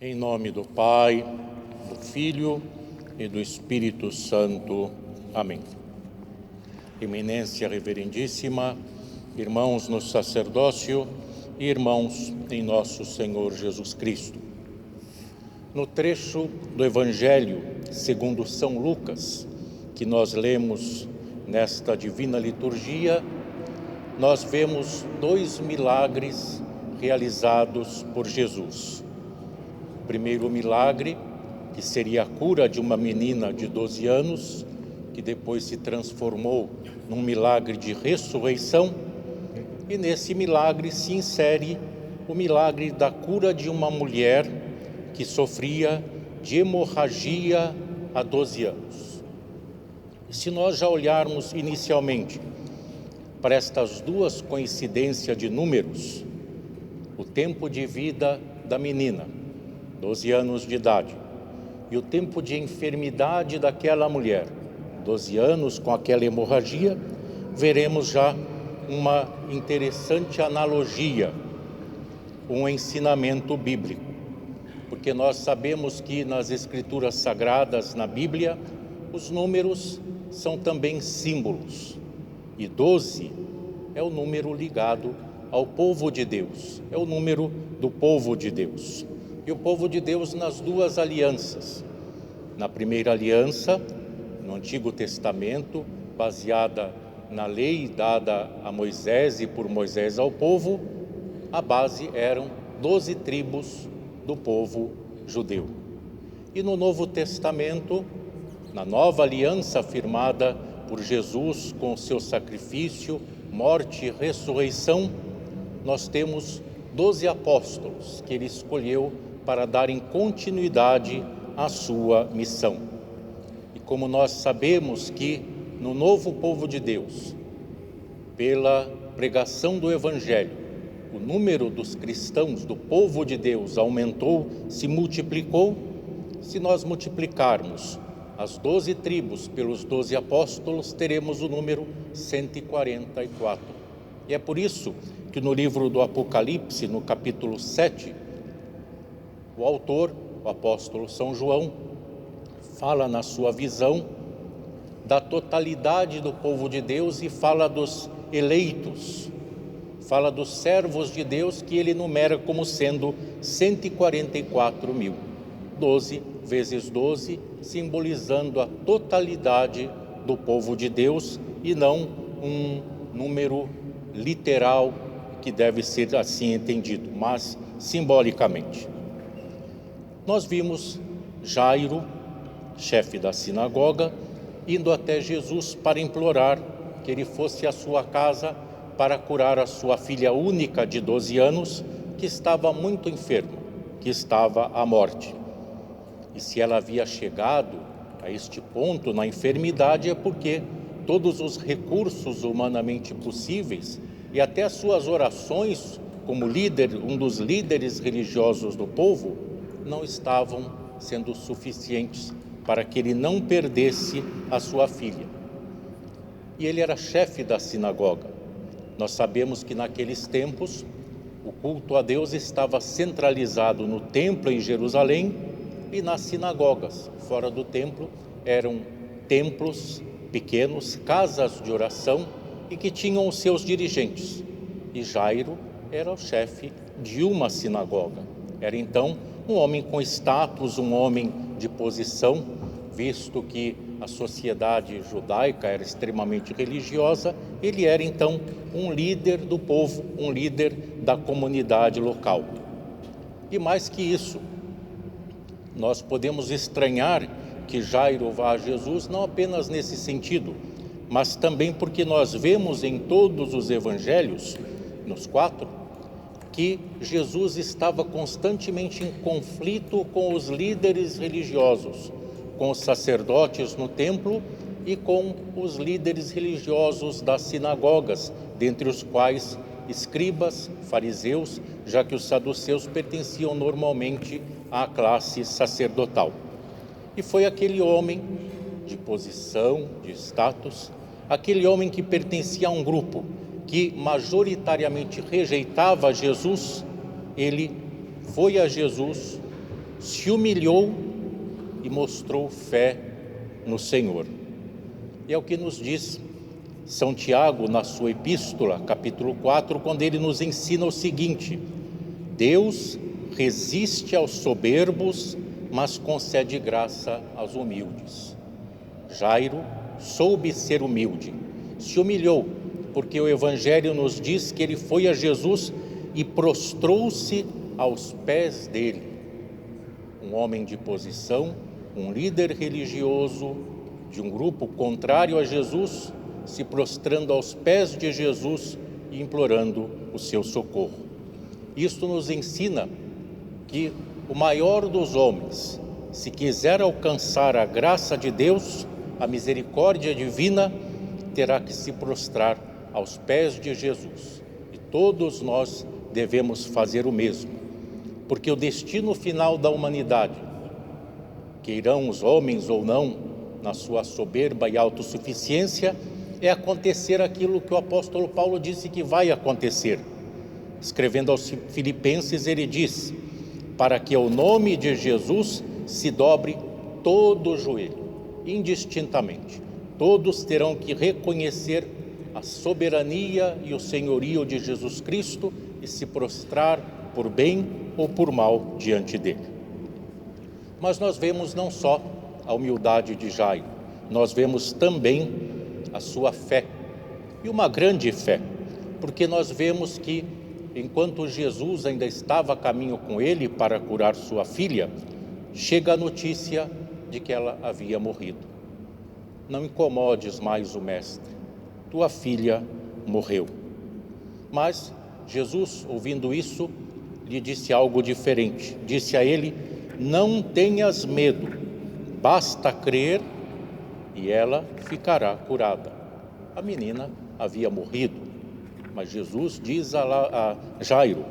Em nome do Pai, do Filho e do Espírito Santo. Amém. Eminência reverendíssima, irmãos no sacerdócio e irmãos em nosso Senhor Jesus Cristo. No trecho do Evangelho segundo São Lucas, que nós lemos nesta divina liturgia, nós vemos dois milagres realizados por Jesus. O primeiro milagre, que seria a cura de uma menina de 12 anos, que depois se transformou num milagre de ressurreição, e nesse milagre se insere o milagre da cura de uma mulher que sofria de hemorragia há 12 anos. E se nós já olharmos inicialmente para estas duas coincidências de números, o tempo de vida da menina, 12 anos de idade, e o tempo de enfermidade daquela mulher, 12 anos com aquela hemorragia, veremos já uma interessante analogia, um ensinamento bíblico. Porque nós sabemos que nas Escrituras Sagradas, na Bíblia, os números são também símbolos. E 12 é o número ligado ao povo de Deus, é o número do povo de Deus. E o povo de Deus nas duas alianças. Na primeira aliança, no Antigo Testamento, baseada na lei dada a Moisés e por Moisés ao povo, a base eram 12 tribos do povo judeu. E no Novo Testamento, na nova aliança firmada por Jesus com o seu sacrifício, morte e ressurreição, nós temos 12 apóstolos que ele escolheu para darem continuidade à sua missão. E como nós sabemos que no novo povo de Deus, pela pregação do Evangelho, o número dos cristãos, do povo de Deus, aumentou, se multiplicou. Se nós multiplicarmos as 12 tribos pelos 12 apóstolos, teremos o número 144. E é por isso que no livro do Apocalipse, no capítulo 7, o autor, o apóstolo São João, fala na sua visão da totalidade do povo de Deus e fala dos eleitos, fala dos servos de Deus que ele enumera como sendo 144 mil. 12 vezes 12, simbolizando a totalidade do povo de Deus e não um número literal que deve ser assim entendido, mas simbolicamente. Nós vimos Jairo, chefe da sinagoga, indo até Jesus para implorar que ele fosse à sua casa para curar a sua filha única de 12 anos, que estava muito enferma, que estava à morte. E se ela havia chegado a este ponto na enfermidade é porque todos os recursos humanamente possíveis e até as suas orações como líder, um dos líderes religiosos do povo, não estavam sendo suficientes para que ele não perdesse a sua filha. E ele era chefe da sinagoga. Nós sabemos que naqueles tempos o culto a Deus estava centralizado no templo em Jerusalém e nas sinagogas. Fora do templo eram templos pequenos, casas de oração e que tinham os seus dirigentes. E Jairo era o chefe de uma sinagoga. Era então um homem com status, um homem de posição, visto que a sociedade judaica era extremamente religiosa, ele era então um líder do povo, um líder da comunidade local. E mais que isso, nós podemos estranhar que Jairo vá a Jesus não apenas nesse sentido, mas também porque nós vemos em todos os evangelhos, nos 4, que Jesus estava constantemente em conflito com os líderes religiosos, com os sacerdotes no templo e com os líderes religiosos das sinagogas, dentre os quais escribas, fariseus, já que os saduceus pertenciam normalmente à classe sacerdotal. E foi aquele homem de posição, de status, aquele homem que pertencia a um grupo que majoritariamente rejeitava Jesus, ele foi a Jesus se humilhou e mostrou fé no Senhor. E é o que nos diz São Tiago na sua epístola, capítulo 4, quando ele nos ensina o seguinte: Deus resiste aos soberbos, mas concede graça aos humildes. Jairo soube ser humilde, se humilhou, porque o Evangelho nos diz que ele foi a Jesus e prostrou-se aos pés dele. Um homem de posição, um líder religioso de um grupo contrário a Jesus, se prostrando aos pés de Jesus e implorando o seu socorro. Isto nos ensina que o maior dos homens, se quiser alcançar a graça de Deus, a misericórdia divina, terá que se prostrar aos pés de Jesus. E todos nós devemos fazer o mesmo, porque o destino final da humanidade, queirão os homens ou não, na sua soberba e autossuficiência, é acontecer aquilo que o apóstolo Paulo disse que vai acontecer. Escrevendo aos Filipenses, ele diz: para que ao nome de Jesus se dobre todo o joelho, indistintamente. Todos terão que reconhecer a soberania e o senhorio de Jesus Cristo e se prostrar por bem ou por mal diante dele. Mas nós vemos não só a humildade de Jairo, nós vemos também a sua fé, e uma grande fé, porque nós vemos que enquanto Jesus ainda estava a caminho com ele para curar sua filha, chega a notícia de que ela havia morrido. Não incomodes mais o mestre, tua filha morreu. Mas Jesus, ouvindo isso, lhe disse algo diferente. Disse a ele: não tenhas medo, basta crer e ela ficará curada. A menina havia morrido, mas Jesus diz a Jairo: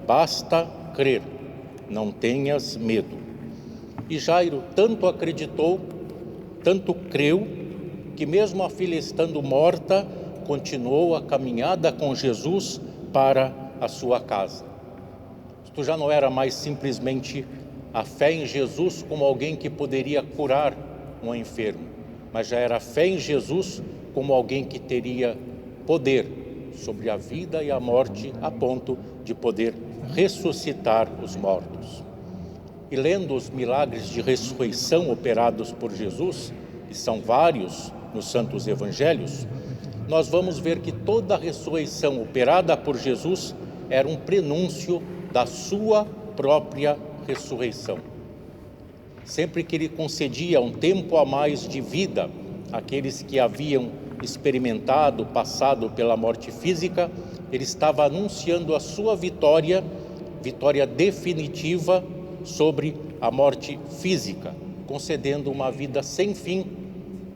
basta crer, não tenhas medo. E Jairo tanto acreditou, tanto creu, que mesmo a filha estando morta, continuou a caminhada com Jesus para a sua casa. Isto já não era mais simplesmente a fé em Jesus como alguém que poderia curar um enfermo, mas já era a fé em Jesus como alguém que teria poder sobre a vida e a morte, a ponto de poder ressuscitar os mortos. E lendo os milagres de ressurreição operados por Jesus, e são vários nos Santos Evangelhos, nós vamos ver que toda a ressurreição operada por Jesus era um prenúncio da sua própria ressurreição. Sempre que ele concedia um tempo a mais de vida àqueles que haviam experimentado, passado pela morte física, ele estava anunciando a sua vitória definitiva sobre a morte física, concedendo uma vida sem fim,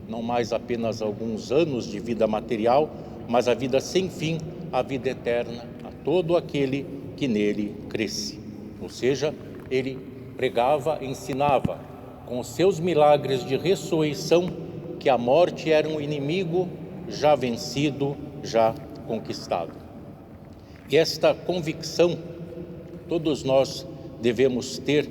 não mais apenas alguns anos de vida material, mas a vida sem fim, a vida eterna, a todo aquele que nele cresce. Ou seja, ele pregava, ensinava com os seus milagres de ressurreição que a morte era um inimigo já vencido, já conquistado. E esta convicção todos nós devemos ter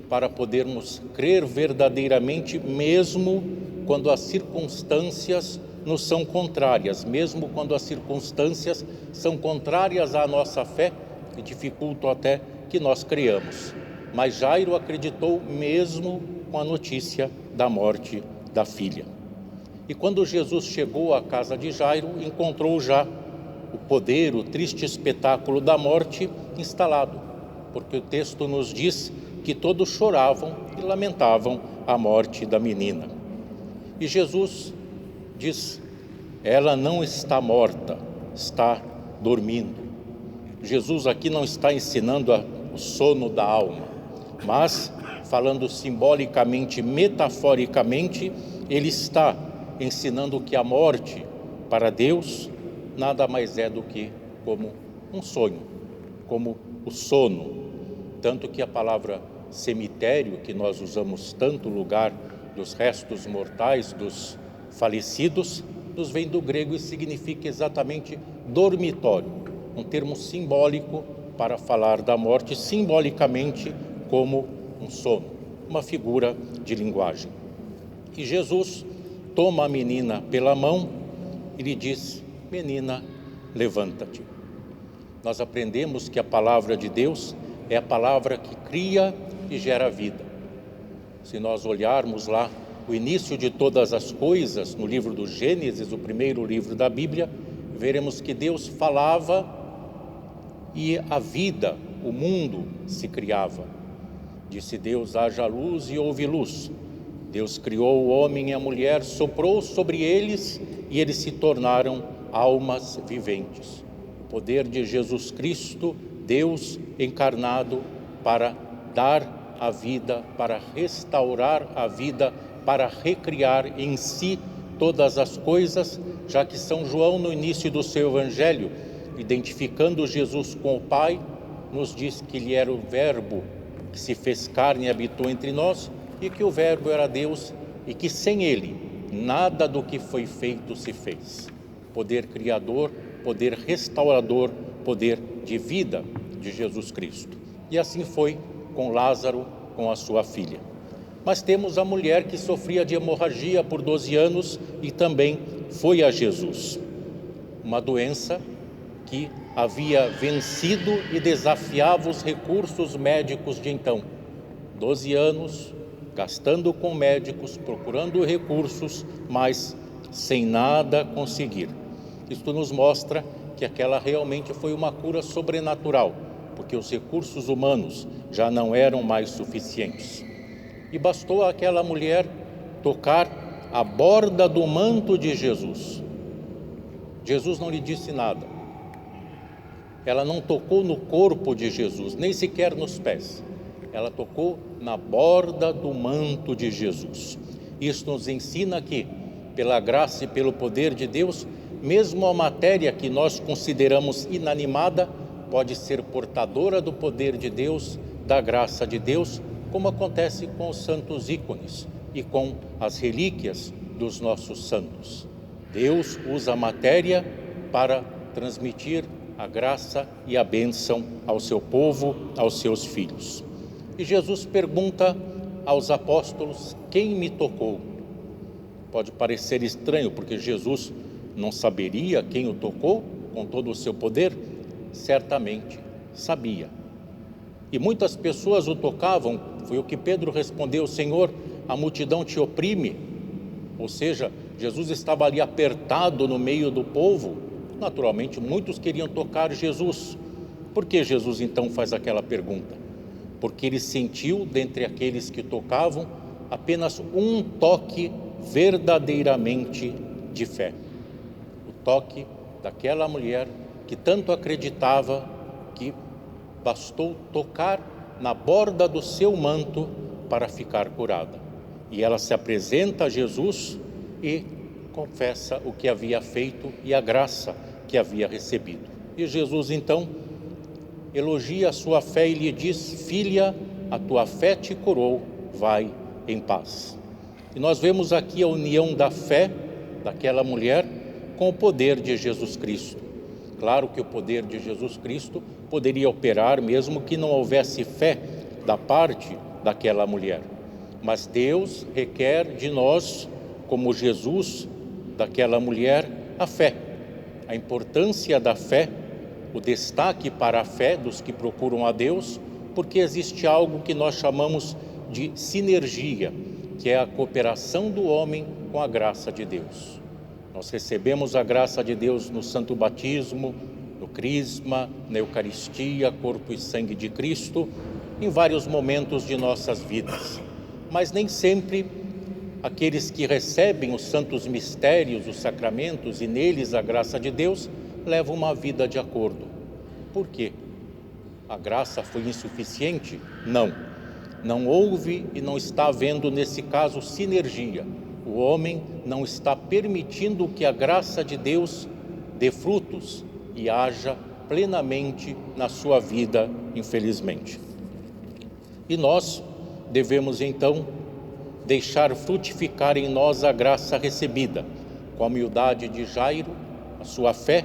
para podermos crer verdadeiramente, mesmo quando as circunstâncias nos são contrárias, mesmo quando as circunstâncias são contrárias à nossa fé e dificultam até que nós creiamos. Mas Jairo acreditou mesmo com a notícia da morte da filha. E quando Jesus chegou à casa de Jairo, encontrou já o poder, o triste espetáculo da morte instalado, porque o texto nos diz que todos choravam e lamentavam a morte da menina. E Jesus diz: ela não está morta, está dormindo. Jesus aqui não está ensinando o sono da alma, mas, falando simbolicamente, metaforicamente, ele está ensinando que a morte, para Deus, nada mais é do que como um sonho, como o sono. Tanto que a palavra cemitério, que nós usamos tanto lugar dos restos mortais dos falecidos, nos vem do grego e significa exatamente dormitório, um termo simbólico para falar da morte, simbolicamente como um sono, uma figura de linguagem. E Jesus toma a menina pela mão e lhe diz: menina, levanta-te. Nós aprendemos que a palavra de Deus é a palavra que cria e gera vida. Se nós olharmos lá o início de todas as coisas, no livro do Gênesis, o primeiro livro da Bíblia, veremos que Deus falava e a vida, o mundo se criava. Disse Deus: haja luz, e houve luz. Deus criou o homem e a mulher, soprou sobre eles e eles se tornaram almas viventes. O poder de Jesus Cristo, Deus encarnado, para dar a vida, para restaurar a vida, para recriar em si todas as coisas, já que São João, no início do seu Evangelho, identificando Jesus com o Pai, nos diz que ele era o Verbo que se fez carne e habitou entre nós, e que o Verbo era Deus, e que sem ele nada do que foi feito se fez. Poder criador, poder restaurador, poder de vida de Jesus Cristo. E assim foi com Lázaro, com a sua filha. Mas temos a mulher que sofria de hemorragia por 12 anos e também foi a Jesus. Uma doença que havia vencido e desafiava os recursos médicos de então. 12 anos, gastando com médicos, procurando recursos, mas sem nada conseguir. Isto nos mostra que aquela realmente foi uma cura sobrenatural, porque os recursos humanos já não eram mais suficientes. E bastou àquela mulher tocar a borda do manto de Jesus. Jesus não lhe disse nada. Ela não tocou no corpo de Jesus, nem sequer nos pés. Ela tocou na borda do manto de Jesus. Isso nos ensina que, pela graça e pelo poder de Deus, mesmo a matéria que nós consideramos inanimada pode ser portadora do poder de Deus, da graça de Deus, como acontece com os santos ícones e com as relíquias dos nossos santos. Deus usa a matéria para transmitir a graça e a bênção ao seu povo, aos seus filhos. E Jesus pergunta aos apóstolos: quem me tocou? Pode parecer estranho, porque Jesus não saberia quem o tocou com todo o seu poder? Certamente sabia. E muitas pessoas o tocavam, foi o que Pedro respondeu: Senhor, a multidão te oprime. Ou seja, Jesus estava ali apertado no meio do povo. Naturalmente, muitos queriam tocar Jesus. Por que Jesus então faz aquela pergunta? Porque ele sentiu, dentre aqueles que tocavam, apenas um toque verdadeiramente de fé. O toque daquela mulher que tanto acreditava que bastou tocar na borda do seu manto para ficar curada. E ela se apresenta a Jesus e confessa o que havia feito e a graça que havia recebido. E Jesus então elogia a sua fé e lhe diz: filha, a tua fé te curou, vai em paz. E nós vemos aqui a união da fé daquela mulher com o poder de Jesus Cristo. Claro que o poder de Jesus Cristo poderia operar mesmo que não houvesse fé da parte daquela mulher. Mas Deus requer de nós, como Jesus daquela mulher, a fé. A importância da fé, o destaque para a fé dos que procuram a Deus, porque existe algo que nós chamamos de sinergia, que é a cooperação do homem com a graça de Deus. Nós recebemos a graça de Deus no santo batismo, no crisma, na Eucaristia, corpo e sangue de Cristo, em vários momentos de nossas vidas. Mas nem sempre aqueles que recebem os santos mistérios, os sacramentos e neles a graça de Deus, levam uma vida de acordo. Por quê? A graça foi insuficiente? Não. Não houve e não está havendo nesse caso sinergia. O homem não está permitindo que a graça de Deus dê frutos e haja plenamente na sua vida, infelizmente. E nós devemos então deixar frutificar em nós a graça recebida, com a humildade de Jairo, a sua fé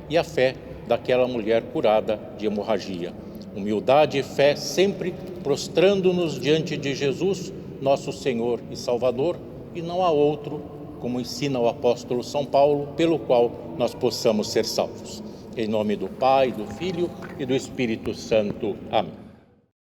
e a fé daquela mulher curada de hemorragia. Humildade e fé sempre prostrando-nos diante de Jesus, nosso Senhor e Salvador, e não há outro, como ensina o apóstolo São Paulo, pelo qual nós possamos ser salvos. Em nome do Pai, do Filho e do Espírito Santo. Amém.